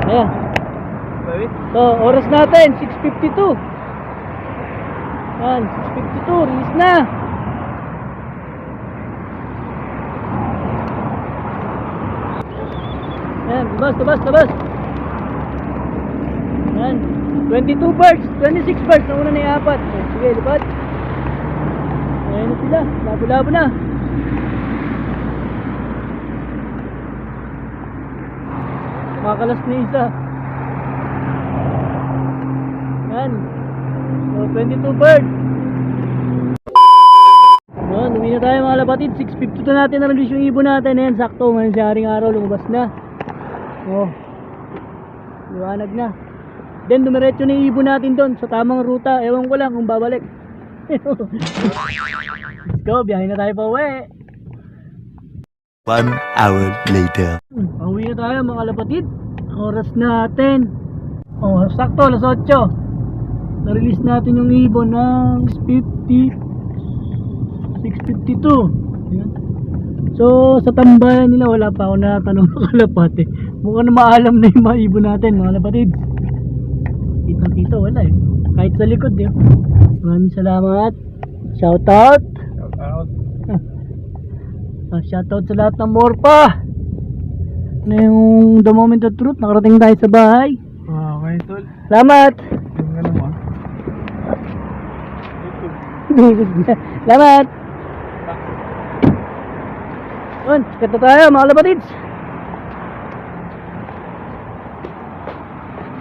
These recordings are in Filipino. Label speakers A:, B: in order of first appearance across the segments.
A: Ayan. So, oras natin, 6:52. Ayan, 6:52, release na. Ayan, labas. Ayan, 22 birds, 26 birds, nauna na yung 4. Sige, lipat. Ayan na sila, labo-labo na. Makalas na isa. Ayan, so 22 birds. Ayan, uwi na tayo mga lapatid. 6:52 natin na-release yung ibon natin. Ayan, sakto, ngayon si Haring Araw lumabas na. Oh, liwanag na. Then dumiretso na yung ibon natin doon sa tamang ruta. Ewan ko lang kung babalik. Let's go, biyahe na tayo pa uwi.
B: 1 hour later.
A: Pauwi na tayo mga kapatid. Oras natin. Oh, sakto, alas 8. Na-release natin yung ibon ng 6:52. Ayan. So, sa tambayan nila wala pa ako natatanong mga kalapati. Mukhang na maalam na yung mga ibon natin mga kapatid. Kitang-kita wala eh. Kahit sa likod eh. Maraming salamat. Shoutout. Shoutout sa lahat ng Morpa. Na yung the moment of truth, nakarating tayo sa bahay.
C: Okay, tol.
A: Salamat.
C: Yung ano mo?
A: Salamat. Yun, sikat na tayo mga kapatids.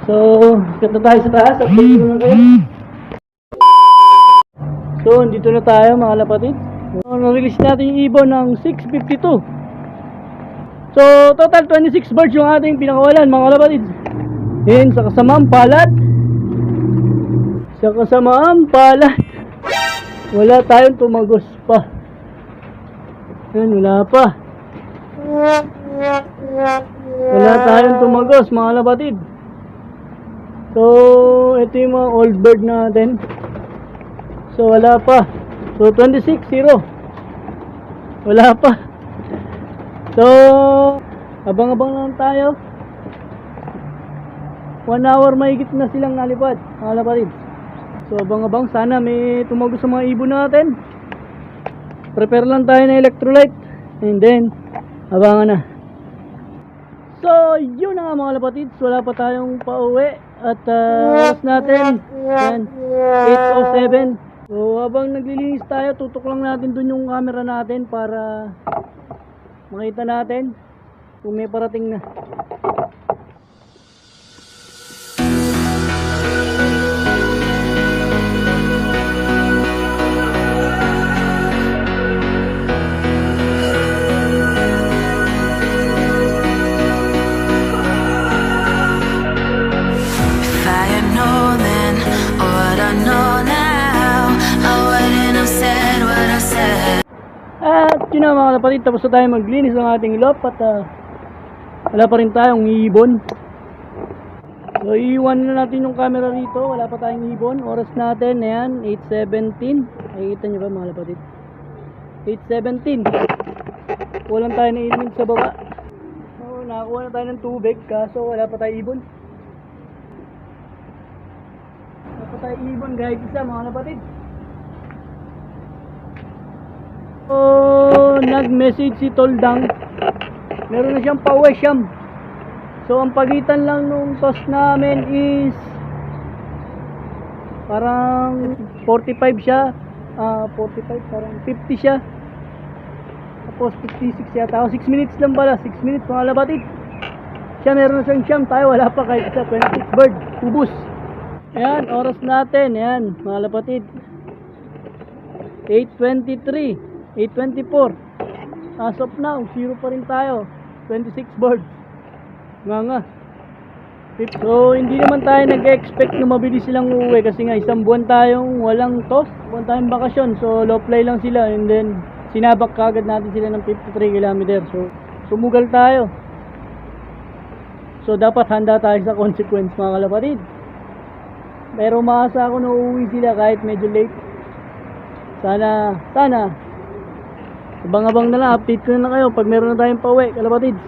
A: So, sikat na tayo sa taas. Update ko na kayo. So, dito na tayo mga kapatids. So, na-release natin yung ibon ng 6:52. So, total 26 birds yung ating pinakawalan mga kapatids. Yan, sa kasamaang palad. Wala tayong tumagos pa. Yan, wala pa. Wala tayong tumagos mga kapatid. So, ito yung mga old bird natin. So, wala pa. So, 26-0. Wala pa. So, abang-abang lang tayo. 1 hour mahigit na silang nalipad mga kapatid. So, abang-abang. Sana may tumagos sa mga ibon natin. Prepare lang tayo ng electrolyte. And then, abangan na. So, yun na nga mga kapatid. Wala pa tayong pauwi. At oras natin yan, 8:07. So, habang naglilinis tayo, tutok lang natin dun yung camera natin para makita natin kung may parating na. At yun na mga kapatid, tapos na tayo maglinis ng ating lop at wala pa rin tayong ibon. So iiwan na natin yung camera rito, wala pa tayong ibon. Oras natin, ayan, 8:17. Nakikita nyo ba mga kapatid? 8:17. Walang tayo na inumin sa baba. So nakakuha na tayo ng tubig, kaso wala pa tayong ibon. Wala pa tayong ibon kahit isa mga kapatid. So, nag-message si Toldang. Meron na siyang pauwi siyam. So, ang pagitan lang nung toss namin is parang 45 siya. 45, parang 50 siya. Tapos 56 yata. 6 minutes lang pala. 6 minutes mga kapatid. Siya meron na siyang siyam. Tayo wala pa kahit isa. 26 bird. Ubus. Ayan, oras natin. Ayan, mga kapatid. 8:23. 8:24. As of now, 0 pa rin tayo. 26 birds. Nga. So, hindi naman tayo nag-expect na mabilis silang uuwi kasi nga isang buwan tayong walang toss. Buwan tayong bakasyon. So, low fly lang sila and then sinabak kagad natin sila ng 53 km. So, sumugal tayo. So, dapat handa tayo sa consequence mga kalapatid. Pero maasa ako na uuwi sila kahit medyo late. Sana abang-abang na lang, update ko na kayo pag meron na tayong pauwi, kalapatids.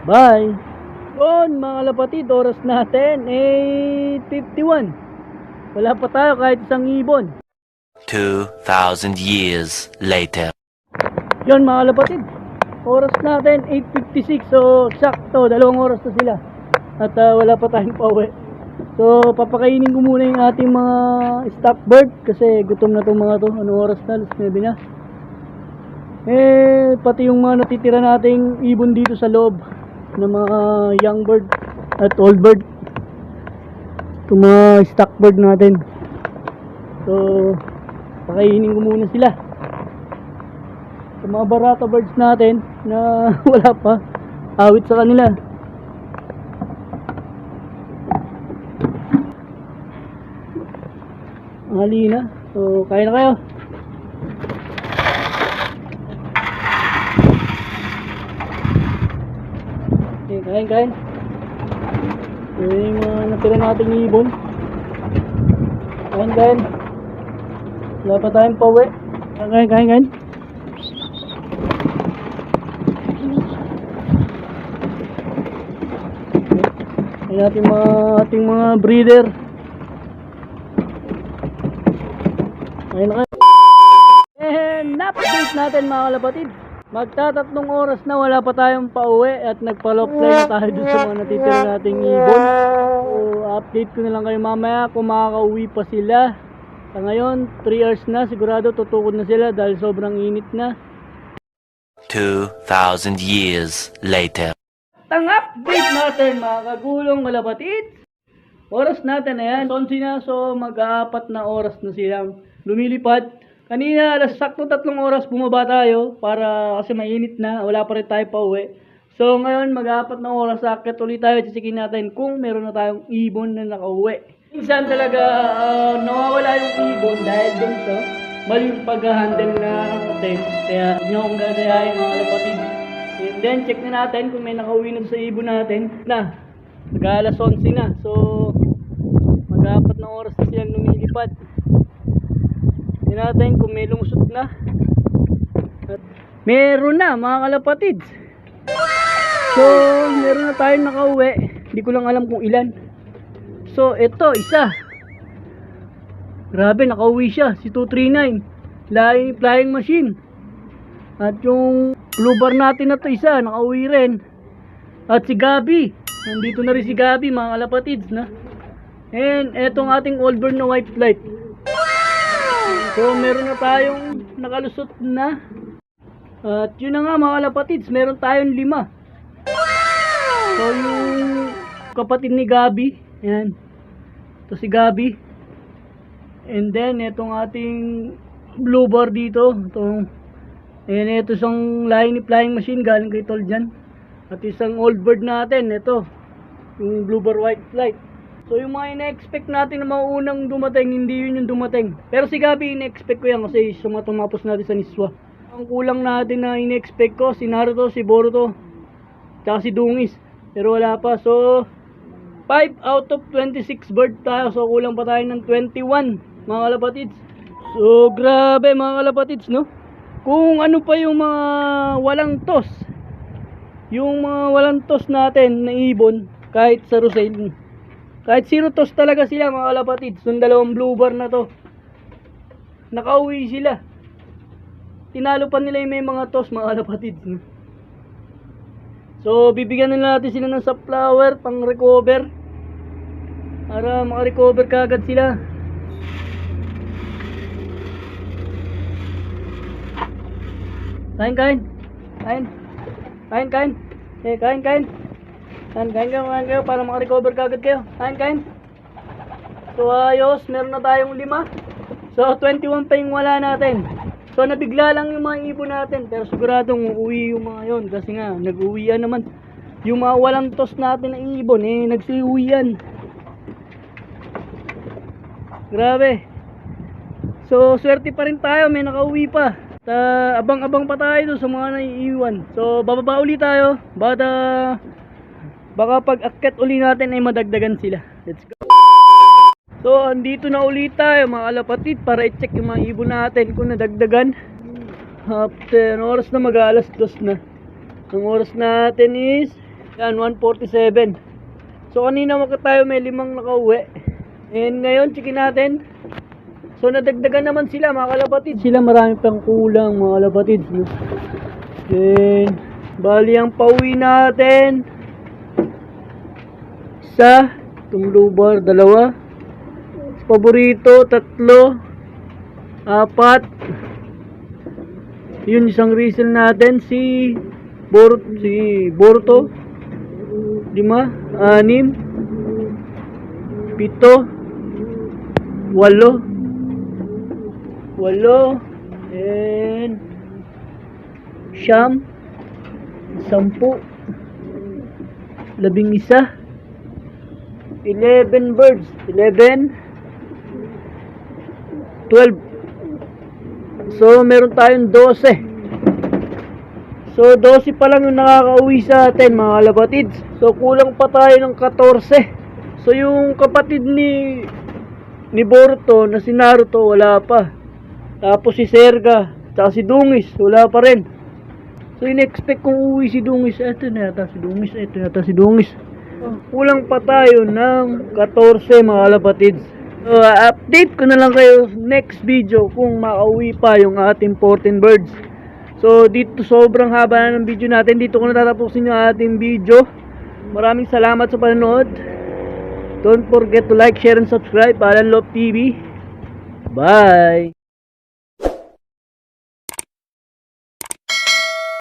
A: Bye! Yun mga kalapatid, oras natin 8:51. Wala pa tayo kahit isang ibon.
B: 2,000 years later.
A: Yun mga kalapatid, oras natin 8:56. So sakto, 2 oras na sila. At wala pa tayong pauwi. So papakainin ko muna yung ating mga stock bird kasi gutom na tong mga to. Anong oras na? Alas 9 na. Pati yung mga natitira nating ibon dito sa loob ng mga young bird at old bird. Itong mga stock bird natin. So pakainin ko muna sila. Sa mga barata birds natin na wala pa, awit sa kanila. Hali na. So kain na kayo. Okay, kain. Yung mga natira nating ibon. Kain. Wala pa tayong pauwi. Kain. Ayan natin ating mga breeder. Kain na kayo. And update natin mga kalapatid. Magtatatlong oras na wala pa tayong pauwi at nagpa-offline na tayo dun sa mga natitira nating ibon. So update ko na lang kayo mamaya kung makakauwi pa sila. Sa ngayon 3 hours na, sigurado tutukod na sila dahil sobrang init na.
B: 2,000 years later.
A: Ang update natin mga kagulong kalapatid, oras natin ayan, 11 na, so mag-4 na oras na silang lumilipad. Kanina alas sakto 3 oras bumaba tayo para kasi mainit na, wala pa rin tayo pauwi. So ngayon mag-4 na oras, akit ulit tayo, chisikin natin kung meron na tayong ibon na nakauwi. Minsan talaga nawawala yung ibon dahil dun sa mali yung pag-handle natin, kaya nyo kung gagayahin mga kalapatid. And then check na natin kung may nakauwi na sa ibon natin na mag-alas 11 na, so mag-4 na oras na silang lumilipad. Tingnan natin kung may lungsot na. At meron na mga kalapatids. So meron na tayong nakauwi. Hindi ko lang alam kung ilan. So ito isa. Grabe, nakauwi siya, si 239 flying machine. At yung blue bar natin na to isa, nakauwi rin. At si Gabi, nandito na rin si Gabi mga kalapatids na. And etong ating old bird na white flight. So meron na tayong nakalusot na. At yun na nga mga kalapatids, meron tayong 5. So yung kapatid ni Gabi, ayan, ito si Gabi. And then itong ating blue bar dito, itong, ayan, ito isang lahi ni flying machine galing kay Tol dyan. At isang old bird natin, ito yung blue bar white flight. So yung mga ina-expect natin na mauunang dumating, hindi yun yung dumating. Pero si Gabi, ina-expect ko yan kasi tumapos natin sa Niswa. Ang kulang natin na ina-expect ko, si Naruto, si Boruto, tsaka si Dungis. Pero wala pa. So 5 out of 26 bird tayo. So kulang pa tayo ng 21 mga kalapatids. So grabe mga kalapatids, no? Kung ano pa yung mga walang tos, yung mga walang tos natin na ibon, kahit sa Roselle, kahit 0 toss talaga sila mga kalapatids. Yung 2 blue bar na to, nakauwi sila. Tinalo pa nila yung may mga toss mga kalapatids. So bibigyan nila natin sila ng sunflower pang recover, para maka-recover kagad sila. Kain. Kain. Kain kayo para maka-recover kagad kayo. Kain. So ayos, meron na tayong 5. So 21 pa yung wala natin. So nabigla lang yung mga ibon natin, pero siguradong uuwi yung mga yon kasi nga nag-uwian naman. Yung mga walang toss natin na ibon nagsiuwian. Grabe. So swerte pa rin tayo, may nakauwi pa. Abang-abang pa tayo doon sa mga naiiwan. So bababa ulit tayo. Baka pag akyat uli natin ay madagdagan sila. Let's go. So andito na ulit tayo mga kalapatid para i-check yung mga ibon natin kung nadagdagan. After oras na mag-alas 2 na. Ang oras natin is Yan, 147. So kanina tayo may 5 nakauwi. And ngayon, checkin natin. So nadagdagan naman sila mga kalapatid. Sila marami pang kulang mga kalapatid. No? Then, bali ang pauwi natin. Isa, itong lubar, 2. Paborito, 3. 4. Yun isang reason natin si Boruto. 5, 6, 7, 8. 8 and 10, 11, 11 birds, 11, 12. So meron tayong 12. So 12 pa lang yung nakakauwi sa atin mga kalapatids. So kulang pa tayo ng 14. So yung kapatid ni Boruto na si Naruto wala pa. Tapos si Serga, tsaka si Dungis, wala pa rin. So in-expect kong uwi si Dungis. Ito na yata si Dungis. Kulang pa tayo ng 14 mga kalapatids. So update ko na lang kayo next video kung makauwi pa yung ating 14 birds. So dito sobrang haba na ng video natin. Dito ko natatapusin yung ating video. Maraming salamat sa panonood. Don't forget to like, share, and subscribe. Alan Love TV. Bye!